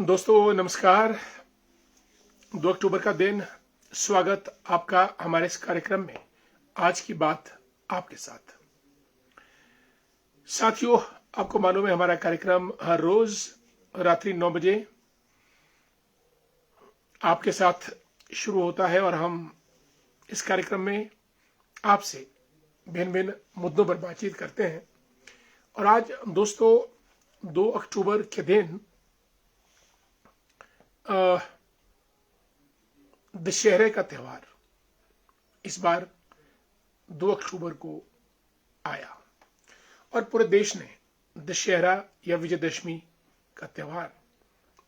दोस्तों नमस्कार। 2 अक्टूबर का दिन। स्वागत आपका हमारे इस कार्यक्रम में। आज की बात आपके साथ। साथियों, आपको मालूम है हमारा कार्यक्रम हर रोज रात्रि 9 बजे आपके साथ शुरू होता है और हम इस कार्यक्रम में आपसे भिन्न भिन्न मुद्दों पर बातचीत करते हैं। और आज दोस्तों 2 अक्टूबर के दिन दशहरे का त्यौहार इस बार 2 अक्टूबर को आया और पूरे देश ने दशहरा या विजयदशमी का त्यौहार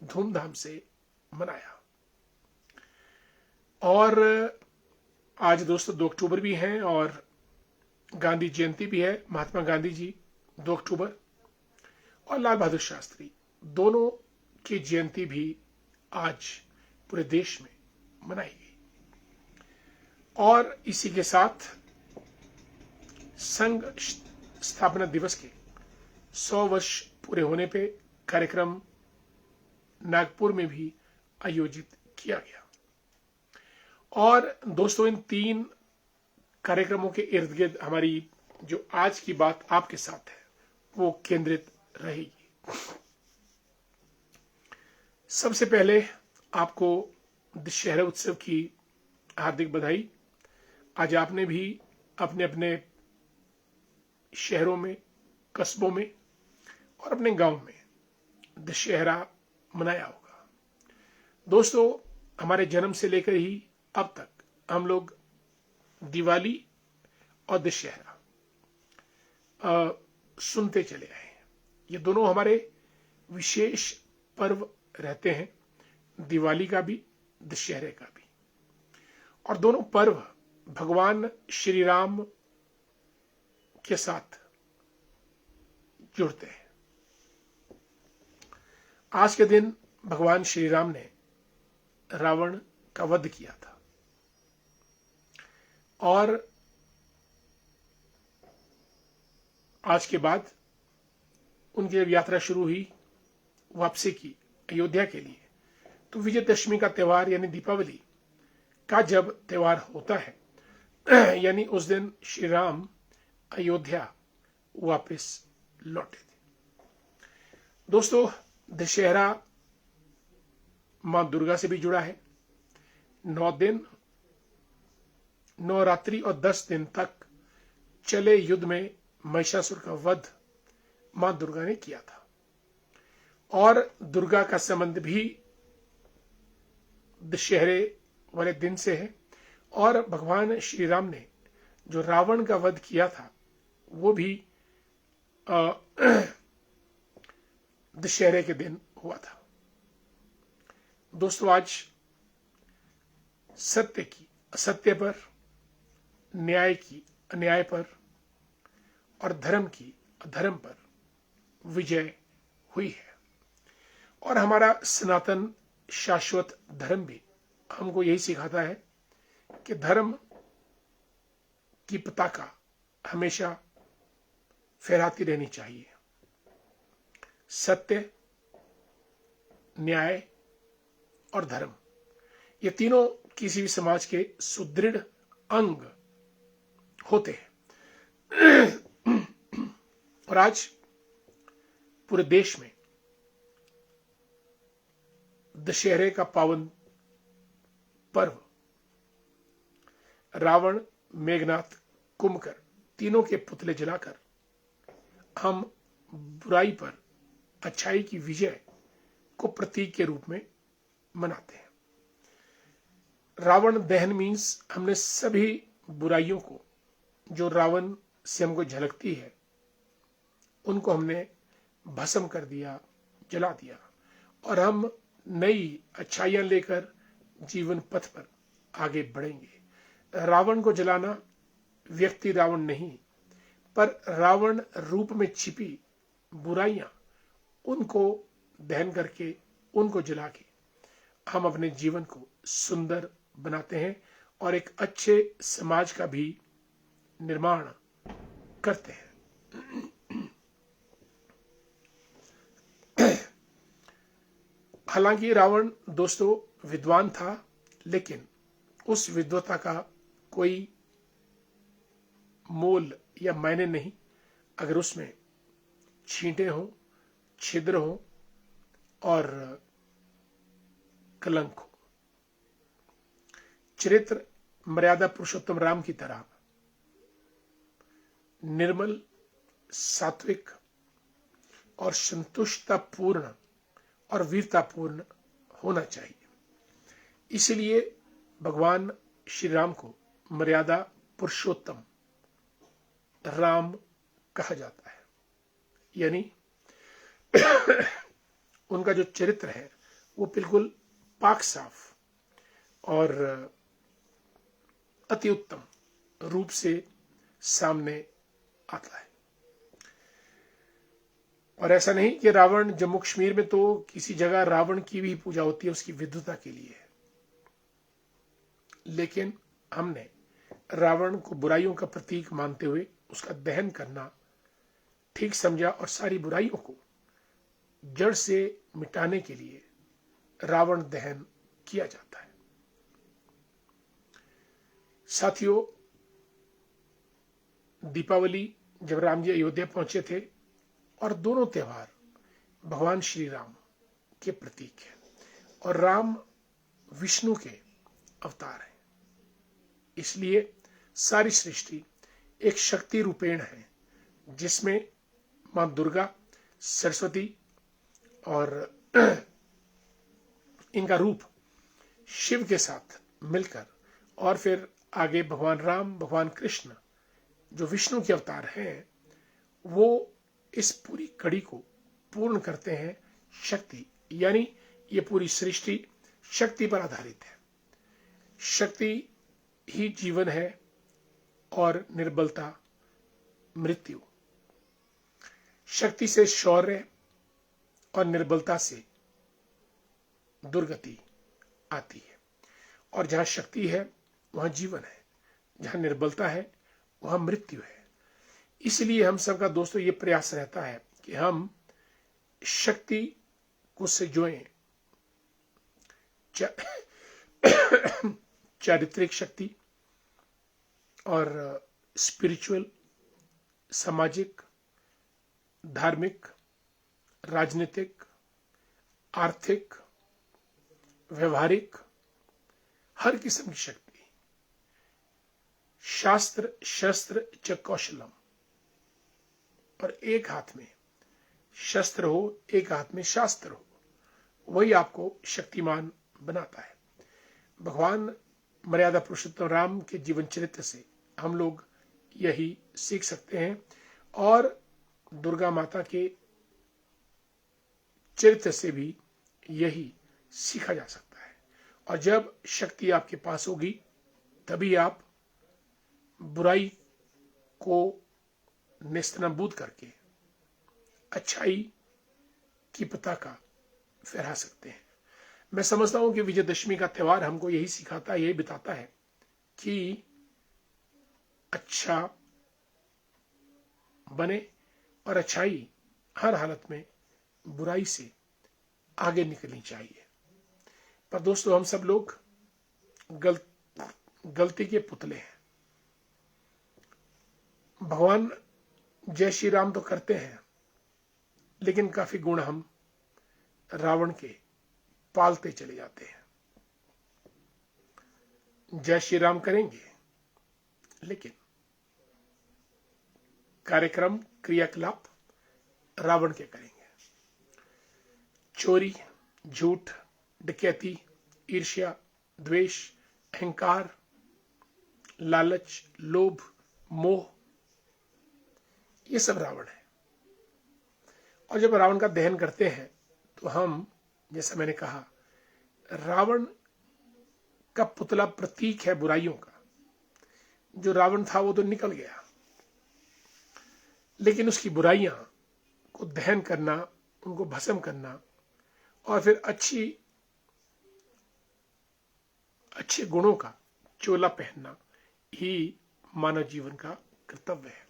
धूमधाम से मनाया। और आज दोस्तों 2 अक्टूबर भी हैं और गांधी जयंती भी है। महात्मा गांधी जी 2 अक्टूबर और लाल बहादुर शास्त्री दोनों की जयंती भी आज पूरे देश में मनाई गई। और इसी के साथ संघ स्थापना दिवस के 100 वर्ष पूरे होने पे कार्यक्रम नागपुर में भी आयोजित किया गया। और दोस्तों इन 3 कार्यक्रमों के इर्द गिर्द हमारी जो आज की बात आपके साथ है वो केंद्रित रहेगी। सबसे पहले आपको दशहरा उत्सव की हार्दिक बधाई। आज आपने भी अपने अपने शहरों में, कस्बों में और अपने गांव में दशहरा मनाया होगा। दोस्तों, हमारे जन्म से लेकर ही अब तक हम लोग दिवाली और दशहरा सुनते चले आए हैं। ये दोनों हमारे विशेष पर्व रहते हैं, दिवाली का भी, दशहरे का भी। और दोनों पर्व भगवान श्री राम के साथ जुड़ते हैं। आज के दिन भगवान श्री राम ने रावण का वध किया था और आज के बाद उनकी जब यात्रा शुरू हुई वापसी की अयोध्या के लिए, तो विजयदशमी का त्यौहार यानी दीपावली का जब त्यौहार होता है यानी उस दिन श्री राम अयोध्या वापस लौटे थे। दोस्तों, दशहरा मां दुर्गा से भी जुड़ा है। 9 दिन, 9 रात्रि और 10 दिन तक चले युद्ध में महिषासुर का वध मां दुर्गा ने किया था। और दुर्गा का संबंध भी दशहरे वाले दिन से है। और भगवान श्री राम ने जो रावण का वध किया था वो भी दशहरे के दिन हुआ था। दोस्तों, आज सत्य की असत्य पर, न्याय की अन्याय पर और धर्म की अधर्म पर विजय हुई है। और हमारा सनातन शाश्वत धर्म भी हमको यही सिखाता है कि धर्म की पताका हमेशा फहराती रहनी चाहिए। सत्य, न्याय और धर्म, ये तीनों किसी भी समाज के सुदृढ़ अंग होते हैं। और आज पूरे देश में दशहरे का पावन पर्व रावण, मेघनाथ, कुंभकर्ण तीनों के पुतले जलाकर हम बुराई पर अच्छाई की विजय को प्रतीक के रूप में मनाते हैं। रावण दहन मीन्स हमने सभी बुराइयों को जो रावण से हमको झलकती है उनको हमने भस्म कर दिया, जला दिया और हम नई अच्छाइयां लेकर जीवन पथ पर आगे बढ़ेंगे। रावण को जलाना व्यक्ति रावण नहीं, पर रावण रूप में छिपी बुराइयां, उनको दहन करके, उनको जला के हम अपने जीवन को सुंदर बनाते हैं और एक अच्छे समाज का भी निर्माण करते हैं। हालांकि रावण दोस्तों विद्वान था, लेकिन उस विद्वता का कोई मोल या मायने नहीं अगर उसमें छींटे हों, छिद्र हों और कलंक हो। चरित्र मर्यादा पुरुषोत्तम राम की तरह निर्मल, सात्विक और संतुष्टतापूर्ण और वीरतापूर्ण होना चाहिए। इसलिए भगवान श्री राम को मर्यादा पुरुषोत्तम राम कहा जाता है। यानी उनका जो चरित्र है वो बिल्कुल पाक साफ और अति उत्तम रूप से सामने आता है। और ऐसा नहीं कि रावण, जम्मू कश्मीर में तो किसी जगह रावण की भी पूजा होती है उसकी विद्वता के लिए, लेकिन हमने रावण को बुराइयों का प्रतीक मानते हुए उसका दहन करना ठीक समझा और सारी बुराइयों को जड़ से मिटाने के लिए रावण दहन किया जाता है। साथियों, दीपावली जब राम जी अयोध्या पहुंचे थे, और दोनों त्योहार भगवान श्री राम के प्रतीक हैं और राम विष्णु के अवतार हैं, इसलिए सारी सृष्टि एक शक्ति रूपेण है जिसमें मां दुर्गा, सरस्वती और इनका रूप शिव के साथ मिलकर, और फिर आगे भगवान राम, भगवान कृष्ण जो विष्णु के अवतार हैं, वो इस पूरी कड़ी को पूर्ण करते हैं शक्ति। यानी ये पूरी सृष्टि शक्ति पर आधारित है। शक्ति ही जीवन है और निर्बलता मृत्यु। शक्ति से शौर्य और निर्बलता से दुर्गति आती है। और जहां शक्ति है वहां जीवन है, जहां निर्बलता है वहां मृत्यु है। इसलिए हम सबका दोस्तों ये प्रयास रहता है कि हम शक्ति को संजोएं, चारित्रिक शक्ति और स्पिरिचुअल, सामाजिक, धार्मिक, राजनीतिक, आर्थिक, व्यवहारिक, हर किस्म की शक्ति। शास्त्र शस्त्र च कौशलम, और एक हाथ में शस्त्र हो, एक हाथ में शास्त्र हो, वही आपको शक्तिमान बनाता है। भगवान मर्यादा पुरुषोत्तम राम के जीवन चरित्र से हम लोग यही सीख सकते हैं और दुर्गा माता के चरित्र से भी यही सीखा जा सकता है। और जब शक्ति आपके पास होगी तभी आप बुराई को नेस्तनाबूद करके अच्छाई की पताका फहरा सकते हैं। मैं समझता हूं कि विजयदशमी का त्यौहार हमको यही सिखाता है, यही बताता है कि अच्छा बने और अच्छाई हर हालत में बुराई से आगे निकलनी चाहिए। पर दोस्तों, हम सब लोग गलती के पुतले हैं। भगवान जय श्री राम तो करते हैं, लेकिन काफी गुण हम रावण के पालते चले जाते हैं। जय श्री राम करेंगे, लेकिन कार्यक्रम, क्रियाकलाप रावण के करेंगे। चोरी, झूठ, डकैती, ईर्ष्या, द्वेष, अहंकार, लालच, लोभ, मोह, ये सब रावण है। और जब रावण का दहन करते हैं तो हम, जैसा मैंने कहा, रावण का पुतला प्रतीक है बुराइयों का। जो रावण था वो तो निकल गया, लेकिन उसकी बुराइयां को दहन करना, उनको भस्म करना और फिर अच्छे गुणों का चोला पहनना ही मानव जीवन का कर्तव्य है।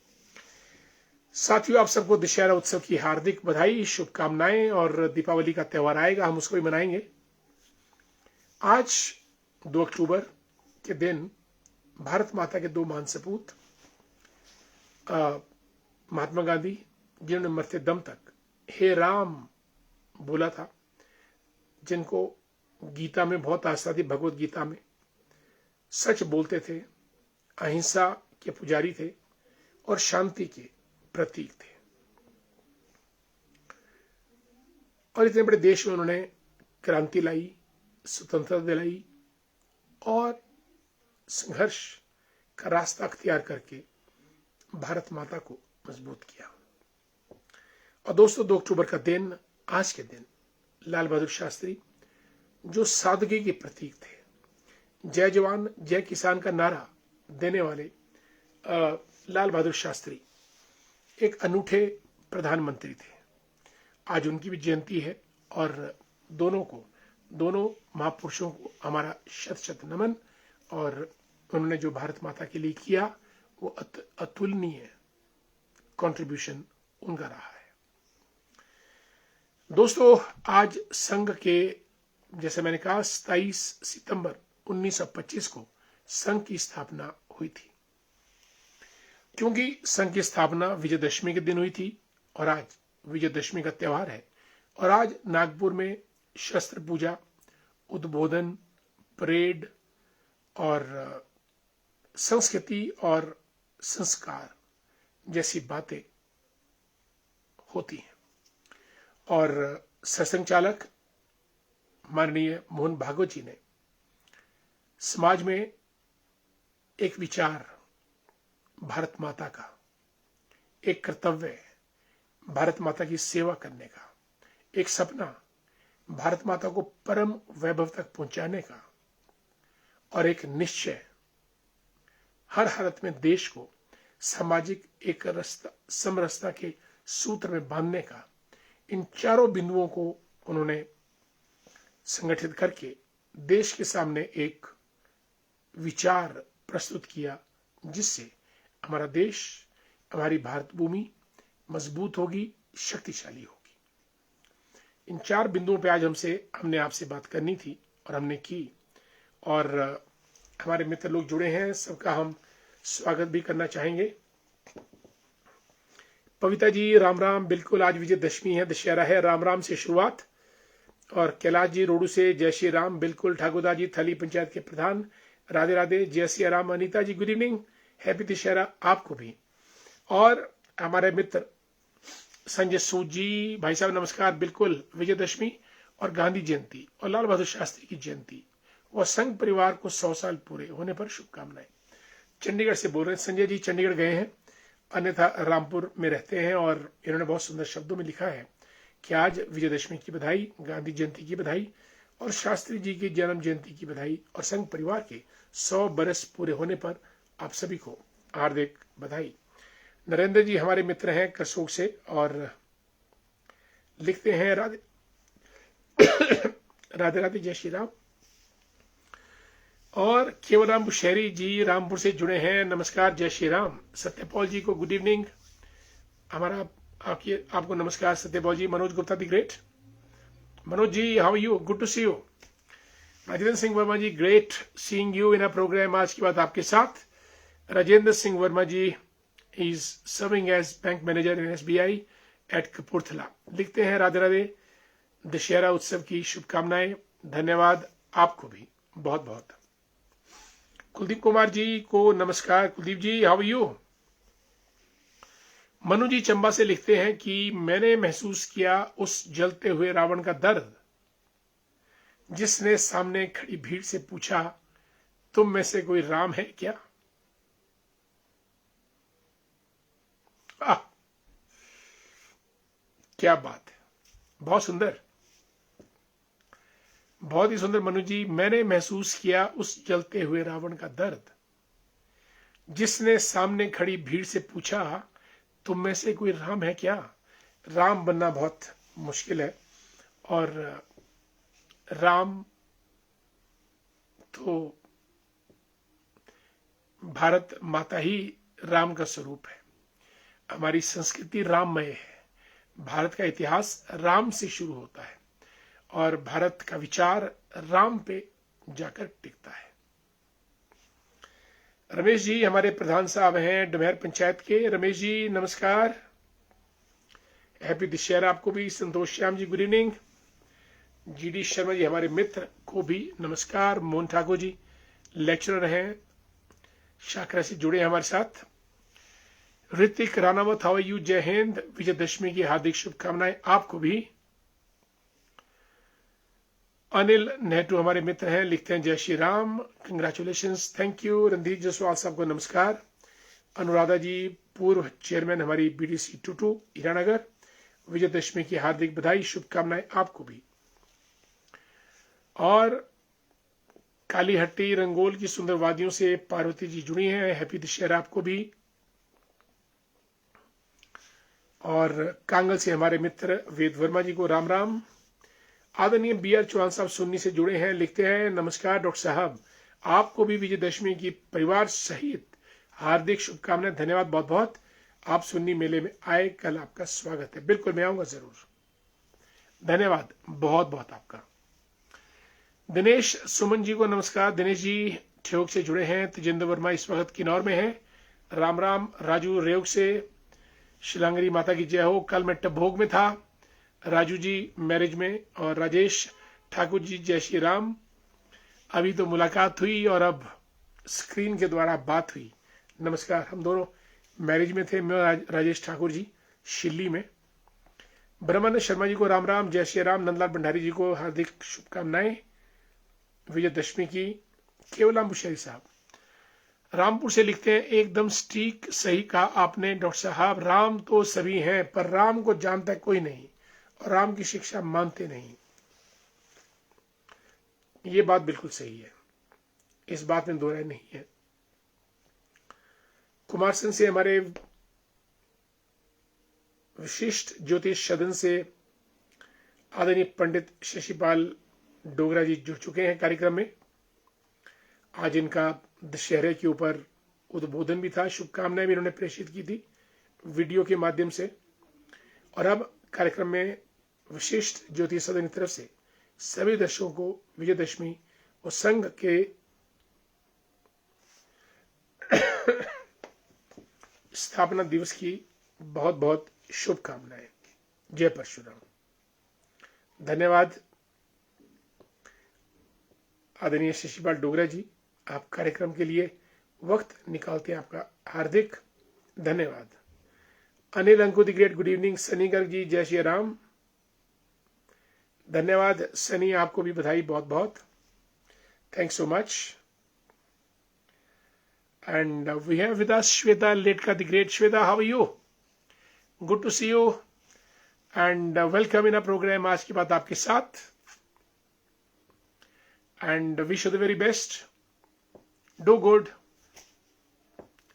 साथियों, आप सबको दशहरा उत्सव की हार्दिक बधाई, शुभकामनाएं। और दीपावली का त्योहार आएगा, हम उसको भी मनाएंगे। आज 2 अक्टूबर के दिन भारत माता के 2 महान सपूत महात्मा गांधी, जिन्होंने मरते दम तक हे राम बोला था, जिनको गीता में बहुत आस्था थी, भगवत गीता में सच बोलते थे, अहिंसा के पुजारी थे और शांति के प्रतीक थे। और इतने बड़े देश में उन्होंने क्रांति लाई, स्वतंत्रता दिलाई और संघर्ष का रास्ता अख्तियार करके भारत माता को मजबूत किया। और दोस्तों, 2 अक्टूबर का दिन, आज के दिन, लाल बहादुर शास्त्री जो सादगी के प्रतीक थे, जय जवान जय किसान का नारा देने वाले लाल बहादुर शास्त्री एक अनूठे प्रधानमंत्री थे। आज उनकी भी जयंती है और दोनों महापुरुषों को हमारा शत शत नमन। और उन्होंने जो भारत माता के लिए किया वो अतुलनीय कंट्रीब्यूशन उनका रहा है। दोस्तों, आज संघ के, जैसे मैंने कहा, 27 सितंबर 1925 को संघ की स्थापना हुई थी। क्योंकि संघ की स्थापना विजयदशमी के दिन हुई थी और आज विजयदशमी का त्योहार है। और आज नागपुर में शस्त्र पूजा, उद्बोधन, परेड और संस्कृति और संस्कार जैसी बातें होती हैं। और सरसंघचालक माननीय मोहन भागवत जी ने समाज में एक विचार, भारत माता का एक कर्तव्य, भारत माता की सेवा करने का एक सपना, भारत माता को परम वैभव तक पहुंचाने का और एक निश्चय, हर हालत में देश को सामाजिक एक समरसता के सूत्र में बांधने का, इन चारों बिंदुओं को उन्होंने संगठित करके देश के सामने एक विचार प्रस्तुत किया, जिससे हमारा देश, हमारी भारत भूमि मजबूत होगी, शक्तिशाली होगी। इन 4 बिंदुओं पे आज हमने आपसे बात करनी थी और हमने की। और हमारे मित्र लोग जुड़े हैं, सबका हम स्वागत भी करना चाहेंगे। पविता जी, राम राम। बिल्कुल, आज विजयदशमी है, दशहरा है, राम राम से शुरुआत। और कैलाश जी रोडू से जय श्री राम। बिल्कुल, ठाकुरदा जी, थली पंचायत के प्रधान, राधे राधे, जय श्री राम। अनीता जी, गुड इवनिंग, हैप्पी दशहरा आपको भी। और हमारे मित्र संजय सूद जी, भाई साहब नमस्कार। बिल्कुल, विजयदशमी और गांधी जयंती और लाल बहादुर शास्त्री की जयंती और संघ परिवार को 100 साल पूरे होने पर शुभकामनाएं। चंडीगढ़ से बोल रहे हैं संजय जी, चंडीगढ़ गए हैं, अन्यथा रामपुर में रहते हैं। और इन्होंने बहुत सुंदर शब्दों में लिखा है कि आज विजयदशमी की बधाई, गांधी जयंती की बधाई और शास्त्री जी की जन्म जयंती की बधाई और संघ परिवार के 100 बरस पूरे होने पर आप सभी को हार्दिक बधाई। नरेंद्र जी हमारे मित्र हैं करसोग से और लिखते हैं राधे राधे राधे, जय श्री राम। और केवलराम बुशहरी जी रामपुर से जुड़े हैं, नमस्कार, जय श्री राम। सत्यपाल जी को गुड इवनिंग, हमारा आपको नमस्कार Satyapal ji. Manoj Gupta the great, Manoj ji how you, good to see you. Rajendra Singh Verma ji, great seeing you in a programme. आज की बात आपके साथ। Rajendra Singh Verma ji is serving as bank manager in SBI at Kapurthala. लिखते हैं राधे राधे, दशहरा उत्सव की शुभकामनाएं, धन्यवाद आपको भी बहुत बहुत। कुलदीप कुमार जी को नमस्कार, कुलदीप जी हाउ यू। मनु जी चंबा से लिखते हैं कि मैंने महसूस किया उस जलते हुए रावण का दर्द, जिसने सामने खड़ी भीड़ से पूछा, तुम में से कोई राम है क्या। क्या बात है, बहुत सुंदर, बहुत ही सुंदर मनु जी। मैंने महसूस किया उस जलते हुए रावण का दर्द, जिसने सामने खड़ी भीड़ से पूछा, तुम में से कोई राम है क्या। राम बनना बहुत मुश्किल है और राम तो भारत माता ही राम का स्वरूप है। हमारी संस्कृति राममय है। भारत का इतिहास राम से शुरू होता है और भारत का विचार राम पे जाकर टिकता है। रमेश जी हमारे प्रधान साहब हैं डुमेहर पंचायत के। रमेश जी नमस्कार, हैप्पी दशहरा आपको भी। संतोष Shyam ji good evening. GD Sharma ji हमारे मित्र को भी नमस्कार। मोहन ठाकुर जी लेक्चरर हैं, शाकरा से जुड़े हैं हमारे साथ। Hrithik Ranawat how are you, जय हिंद, विजयदशमी की हार्दिक शुभकामनाएं आपको भी। अनिल नेहरू हमारे मित्र हैं, लिखते हैं जय Shri Ram, congratulations, thank you. Randhir Jaswal साहब को नमस्कार। अनुराधा जी पूर्व चेयरमैन हमारी बीडीसी टूटू हीरानगर, विजयदशमी की हार्दिक बधाई शुभकामनाएं आपको भी। और कालीहट्टी रंगोल की सुंदर वादियों से पार्वती जी जुड़ी हैं, हैप्पी दशहरा आपको भी। और कांगल से हमारे मित्र वेद वर्मा जी को राम राम। आदरणीय बी आर चौहान साहब सुन्नी से जुड़े हैं, लिखते हैं नमस्कार डॉक्टर साहब, आपको भी विजयदशमी की परिवार सहित हार्दिक शुभकामनाएं, धन्यवाद बहुत बहुत। आप सुन्नी मेले में आए, कल आपका स्वागत है। बिल्कुल मैं आऊंगा जरूर, धन्यवाद बहुत बहुत आपका। दिनेश सुमन जी को नमस्कार। दिनेश जी ठियोग से जुड़े हैं। तेजेंद्र वर्मा इस वक्त किन्नौर में हैं, राम राम। राजू रेयोग से शिलांगरी माता की जय हो, कल मैं टभोग में था, राजू जी मैरिज में। और राजेश ठाकुर जी जय श्री राम, अभी तो मुलाकात हुई और अब स्क्रीन के द्वारा बात हुई। नमस्कार, हम दोनों मैरिज में थे, मैं राजेश ठाकुर जी शिल्ली में। ब्रह्मानंद शर्मा जी को राम राम, जय श्री राम। नंदलाल भंडारी जी को हार्दिक शुभकामनाएं विजयदशमी की। केवलाम बुशहरी साहब रामपुर से लिखते हैं, एकदम सटीक सही कहा आपने डॉक्टर साहब, राम तो सभी हैं पर राम को जानता कोई नहीं और राम की शिक्षा मानते नहीं। ये बात बिल्कुल सही है, इस बात में दो राय नहीं है। कुमारसन से हमारे विशिष्ट ज्योतिष सदन से आदरणीय पंडित शशिपाल डोगरा जी जुड़ चुके हैं कार्यक्रम में। आज इनका दशहरे के ऊपर उद्बोधन भी था, शुभकामनाएं भी इन्होंने प्रेषित की थी वीडियो के माध्यम से। और अब कार्यक्रम में विशिष्ट ज्योतिष सदन की तरफ से सभी दर्शकों को विजयदशमी और संघ के स्थापना दिवस की बहुत बहुत शुभकामनाएं। जय परशुराम। धन्यवाद आदरणीय शशिपाल डोगरा जी, आप कार्यक्रम के लिए वक्त निकालते हैं, आपका हार्दिक धन्यवाद। Anil Anku the great good evening. Sunny Garg ji जय श्री राम, धन्यवाद सनी, आपको भी बधाई बहुत बहुत, thanks so much. And we have with us Shweta Letka the great. Shweta how are you, good to see you and welcome in a programme. आज की बात आपके साथ and wish you the very best. Do good,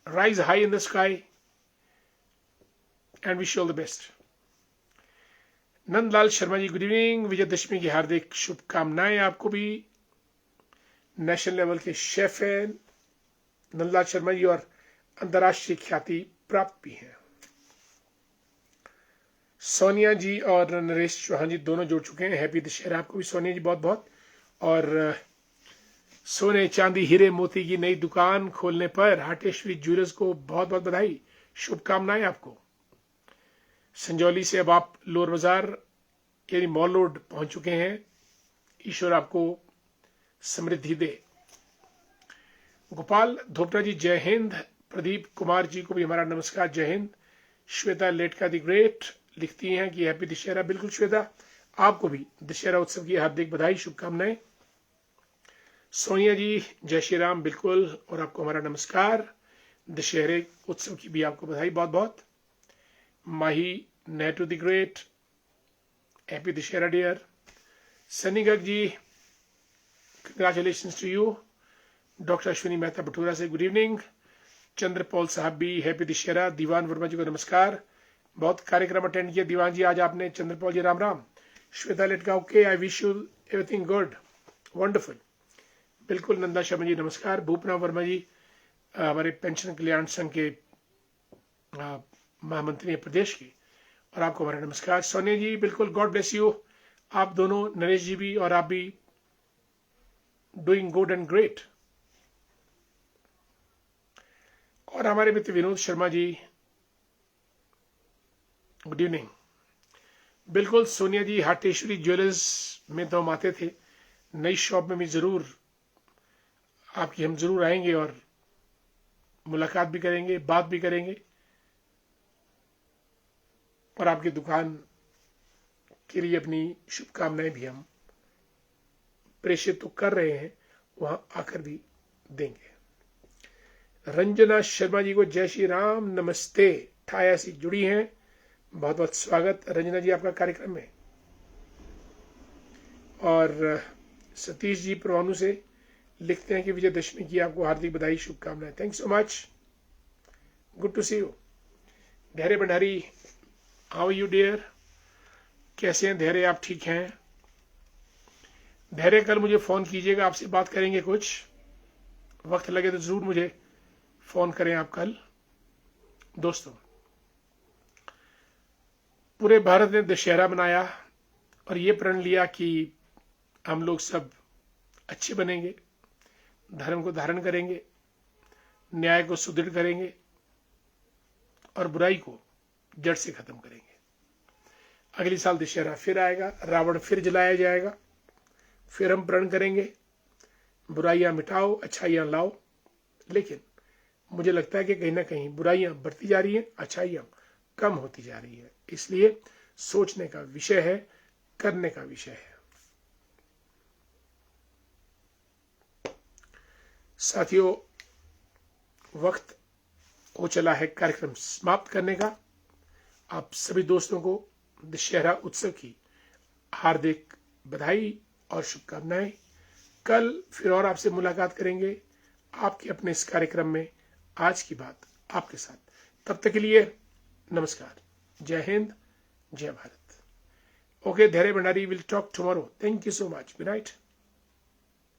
rise high in the sky and wish you all the best. Nandlal Sharma ji good evening, Vijayadashami की हार्दिक शुभकामनाएं आपको भी। नेशनल लेवल के शेफ हैं नंदलाल शर्मा जी और अंतर्राष्ट्रीय ख्याति प्राप्त भी हैं। सोनिया जी और नरेश चौहान जी दोनों जुड़ चुके हैं, हैप्पी दशहरा आपको भी सोनिया जी बहुत बहुत। और सोने चांदी हीरे मोती की नई दुकान खोलने पर हाटेश्वरी ज्वेलर्स को बहुत बहुत बधाई, शुभकामनाएं आपको। संजौली से अब आप लोअर बाजार यानी मॉल रोड पहुंच चुके हैं, ईश्वर आपको समृद्धि दे। गोपाल धोपटा जी जय हिंद। प्रदीप कुमार जी को भी हमारा नमस्कार, जय हिंद। श्वेता लेटका द ग्रेट लिखती हैं कि हैप्पी दशहरा। बिल्कुल श्वेता, आपको भी दशहरा उत्सव की हार्दिक बधाई शुभकामनाएं। सोनिया जी जय श्री राम, बिल्कुल, और आपको हमारा नमस्कार। दशहरे उत्सव की भी आपको बधाई बहुत बहुत। Mahi Netu the great, happy Dussehra dear. Sunny Garg ji congratulations to you. Doctor Ashwini Mehta Bhatura से गुड इवनिंग। चंद्रपॉल साहब भी हैप्पी दशहरा। दीवान वर्मा जी को नमस्कार, बहुत कार्यक्रम अटेंड किया दीवान जी आज आपने। Chandrapal ji Ram Ram. Shweta Letka okay, I wish you everything good, wonderful, बिल्कुल। नंदा शर्मा जी नमस्कार। भूपना वर्मा जी हमारे पेंशन कल्याण संघ के महामंत्री हैं प्रदेश के, और आपको हमारा नमस्कार। सोनिया जी बिल्कुल, गॉड ब्लेस यू। आप दोनों, नरेश जी भी और आप भी, डूइंग गुड एंड ग्रेट। और हमारे मित्र विनोद शर्मा जी, गुड इवनिंग। बिल्कुल सोनिया जी, हाटेश्वरी ज्वेलर्स में तो हम आते थे, नई शॉप में भी जरूर आपकी हम जरूर आएंगे और मुलाकात भी करेंगे, बात भी करेंगे, और आपकी दुकान के लिए अपनी शुभकामनाएं भी हम प्रेषित तो कर रहे हैं, वहां आकर भी देंगे। रंजना शर्मा जी को जय श्री राम, नमस्ते, ठाया से जुड़ी हैं, बहुत बहुत स्वागत रंजना जी आपका कार्यक्रम में। और सतीश जी परवाणु से लिखते हैं कि विजयदशमी की आपको हार्दिक बधाई, शुभकामनाएं। Thank so much, good to see you. Dhairya Bhandari, how you dear, कैसे हैं धैर्य, आप ठीक हैं? धैर्य कल मुझे फोन कीजिएगा, आपसे बात करेंगे, कुछ वक्त लगे तो जरूर मुझे फोन करें आप कल। दोस्तों, पूरे भारत ने दशहरा मनाया और ये प्रण लिया कि हम लोग सब अच्छे बनेंगे, धर्म को धारण करेंगे, न्याय को सुदृढ़ करेंगे और बुराई को जड़ से खत्म करेंगे। अगले साल दशहरा फिर आएगा, रावण फिर जलाया जाएगा, फिर हम प्रण करेंगे बुराइयां मिटाओ, अच्छाइयां लाओ। लेकिन मुझे लगता है कि कहीं ना कहीं बुराइयां बढ़ती जा रही हैं, अच्छाइयां कम होती जा रही है। इसलिए सोचने का विषय है, करने का विषय है। साथियों, वक्त हो चला है कार्यक्रम समाप्त करने का। आप सभी दोस्तों को दशहरा उत्सव की हार्दिक बधाई और शुभकामनाएं। कल फिर और आपसे मुलाकात करेंगे आपके अपने इस कार्यक्रम में, आज की बात आपके साथ। तब तक के लिए नमस्कार, जय हिंद, जय भारत। ओके, धैर्य Bhandari, will talk tomorrow. Thank you so much, good night.